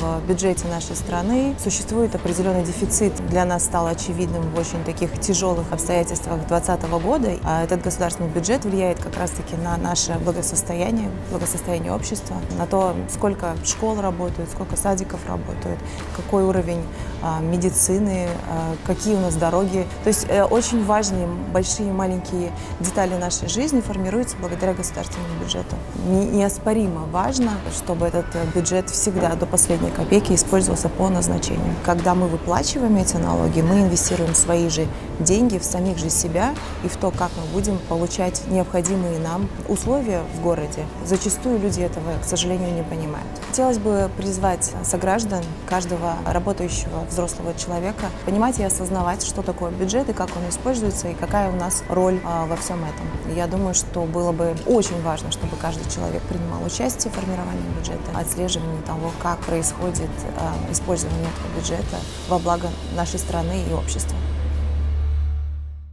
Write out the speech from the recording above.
В бюджете нашей страны существует определенный дефицит. Для нас стало очевидным в очень таких тяжелых обстоятельствах 2020 года. Этот государственный бюджет влияет как раз-таки на наше благосостояние общества, на то, сколько школ работают, сколько садиков работают, какой уровень медицины, какие у нас дороги. То есть очень важные большие и маленькие детали нашей жизни формируются благодаря государственному бюджету. Неоспоримо важно, чтобы этот бюджет всегда до последней копейки использовался по назначению. Когда мы выплачиваем эти налоги, мы инвестируем свои же деньги в самих же себя и в то, как мы будем получать необходимые нам условия в городе. Зачастую люди этого, к сожалению, не понимают. Хотелось бы призвать сограждан, каждого работающего взрослого человека, понимать и осознавать, что такое бюджет и как он используется, и какая у нас роль во всем этом. Я думаю, что было бы очень важно, чтобы каждый человек принимал участие в формировании бюджета, отслеживании того, как происходит использование этого бюджета во благо нашей страны и общества.